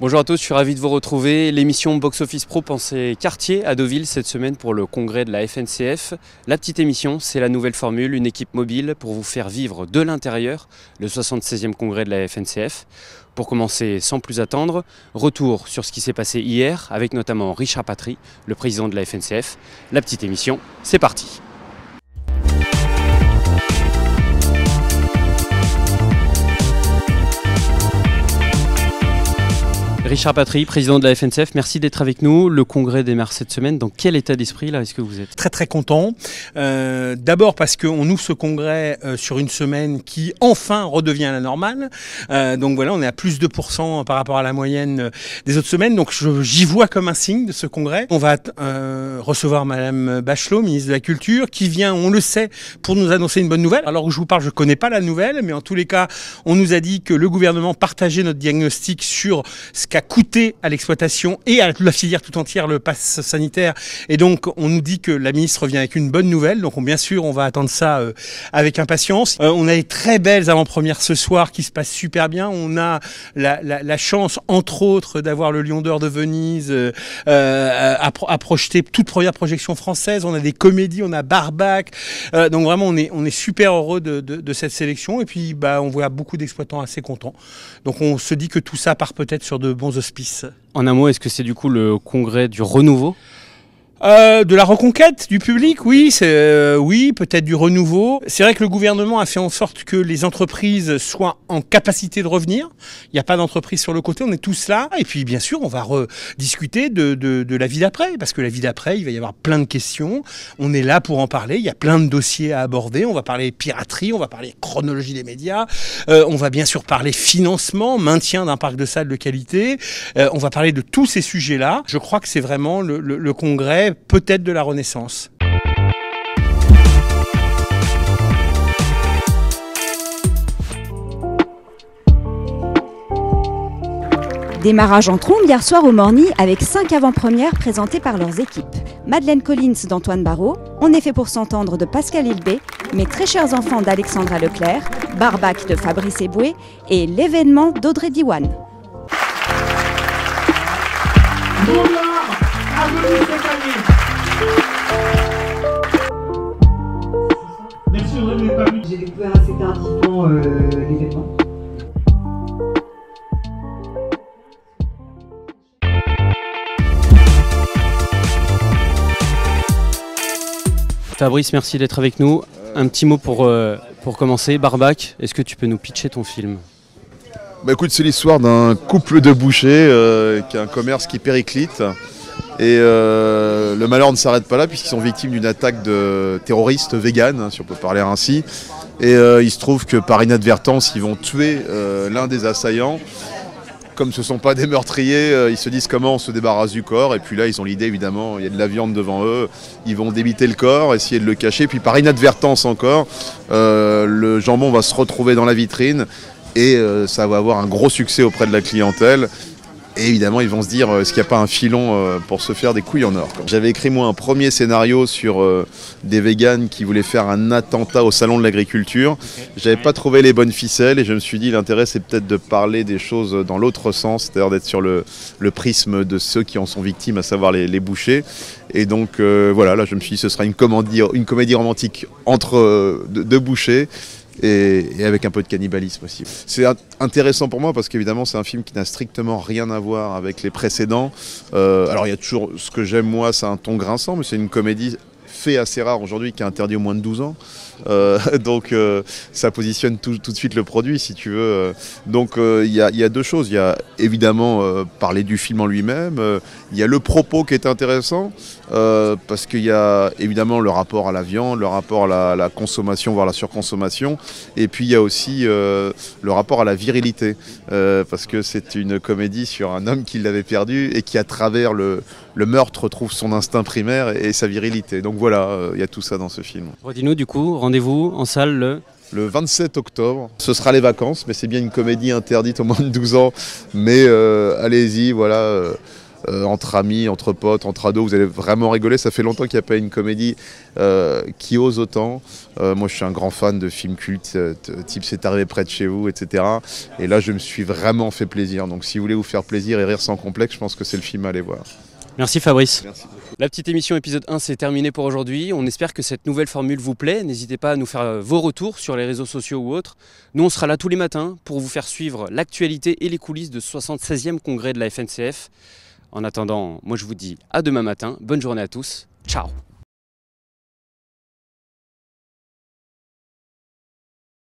Bonjour à tous, je suis ravi de vous retrouver. L'émission Box Office Pro pensée quartier à Deauville cette semaine pour le congrès de la FNCF. La petite émission, c'est la nouvelle formule, une équipe mobile pour vous faire vivre de l'intérieur le 76e congrès de la FNCF. Pour commencer sans plus attendre, retour sur ce qui s'est passé hier avec notamment Richard Patry, le président de la FNCF. La petite émission, c'est parti. Richard Patry, président de la FNCF, merci d'être avec nous. Le congrès démarre cette semaine. Dans quel état d'esprit là est-ce que vous êtes? Très content. D'abord parce qu'on ouvre ce congrès sur une semaine qui enfin redevient à la normale. Donc voilà, on est à plus de 2% par rapport à la moyenne des autres semaines. Donc j'y vois comme un signe de ce congrès. On va recevoir Madame Bachelot, ministre de la Culture, qui vient, on le sait, pour nous annoncer une bonne nouvelle. Alors où je vous parle, je ne connais pas la nouvelle, mais en tous les cas, on nous a dit que le gouvernement partageait notre diagnostic sur ce qu'a coûté à l'exploitation et à la filière tout entière le pass sanitaire. Et donc, on nous dit que la ministre revient avec une bonne nouvelle. Donc, bien sûr, on va attendre ça avec impatience. On a des très belles avant-premières ce soir qui se passent super bien. On a la chance, entre autres, d'avoir le Lion d'Or de Venise à projeter toute première projection française. On a des comédies, on a Barbac. Donc, vraiment, on est super heureux de cette sélection. Et puis, on voit beaucoup d'exploitants assez contents. Donc, on se dit que tout ça part peut-être sur de bons auspices. En un mot, est-ce que c'est du coup le congrès du renouveau ? De la reconquête du public, oui, oui, peut-être du renouveau. C'est vrai que le gouvernement a fait en sorte que les entreprises soient en capacité de revenir. Il n'y a pas d'entreprise sur le côté, on est tous là. Et puis, bien sûr, on va rediscuter de la vie d'après, parce que la vie d'après, il va y avoir plein de questions. On est là pour en parler. Il y a plein de dossiers à aborder. On va parler piraterie, on va parler chronologie des médias. On va bien sûr parler financement, maintien d'un parc de salles de qualité. On va parler de tous ces sujets-là. Je crois que c'est vraiment le congrès peut-être de la Renaissance. Démarrage en trombe hier soir au Morny avec 5 avant-premières présentées par leurs équipes. Madeleine Collins d'Antoine Barraud, On est fait pour s'entendre de Pascal Ilbé, Mes très chers enfants d'Alexandra Leclerc, Barbac de Fabrice Eboué et L'événement d'Audrey Diwan. Merci Audrey, vous n'êtes pas venu. J'ai découvert assez tardivement l'événement. Fabrice, merci d'être avec nous. Un petit mot pour commencer. Barbac, est-ce que tu peux nous pitcher ton film ? Écoute, c'est l'histoire d'un couple de bouchers qui a un commerce qui périclite. Et le malheur ne s'arrête pas là puisqu'ils sont victimes d'une attaque de terroristes véganes, si on peut parler ainsi. Et il se trouve que par inadvertance, ils vont tuer l'un des assaillants. Comme ce ne sont pas des meurtriers, ils se disent comment on se débarrasse du corps. Et puis là, ils ont l'idée, évidemment, il y a de la viande devant eux. Ils vont débiter le corps, essayer de le cacher. Puis par inadvertance encore, le jambon va se retrouver dans la vitrine. Et ça va avoir un gros succès auprès de la clientèle. Et évidemment, ils vont se dire, est-ce qu'il n'y a pas un filon pour se faire des couilles en or, quoi. J'avais écrit moi un premier scénario sur des véganes qui voulaient faire un attentat au salon de l'agriculture. J'avais pas trouvé les bonnes ficelles et je me suis dit, l'intérêt c'est peut-être de parler des choses dans l'autre sens, c'est-à-dire d'être sur le prisme de ceux qui en sont victimes, à savoir les bouchers. Et donc voilà, là je me suis dit, ce sera une comédie romantique entre deux bouchers. Et avec un peu de cannibalisme aussi. C'est intéressant pour moi parce qu'évidemment c'est un film qui n'a strictement rien à voir avec les précédents. Alors il y a toujours, ce que j'aime moi, c'est un ton grinçant, mais c'est une comédie fait assez rare aujourd'hui qui est interdit aux moins de 12 ans. Donc ça positionne tout de suite le produit, si tu veux. Donc il y a deux choses. Il y a évidemment parler du film en lui-même. Il y a le propos qui est intéressant parce qu'il y a évidemment le rapport à la viande, le rapport à la consommation, voire la surconsommation. Et puis il y a aussi le rapport à la virilité parce que c'est une comédie sur un homme qui l'avait perdu et qui à travers le meurtre retrouve son instinct primaire et sa virilité. Donc voilà, il y a tout ça dans ce film. Redis-nous du coup, rendez-vous en salle le 27 octobre. Ce sera les vacances, mais c'est bien une comédie interdite aux moins de 12 ans. Mais allez-y, voilà. entre amis, entre potes, entre ados, vous allez vraiment rigoler. Ça fait longtemps qu'il n'y a pas une comédie qui ose autant. Moi je suis un grand fan de films cultes, type C'est arrivé près de chez vous, etc. Et là je me suis vraiment fait plaisir. Donc si vous voulez vous faire plaisir et rire sans complexe, je pense que c'est le film à aller voir. Merci Fabrice. Merci. La petite émission épisode 1 c'est terminé pour aujourd'hui. On espère que cette nouvelle formule vous plaît. N'hésitez pas à nous faire vos retours sur les réseaux sociaux ou autres. Nous on sera là tous les matins pour vous faire suivre l'actualité et les coulisses de 76e congrès de la FNCF. En attendant, moi je vous dis à demain matin. Bonne journée à tous. Ciao.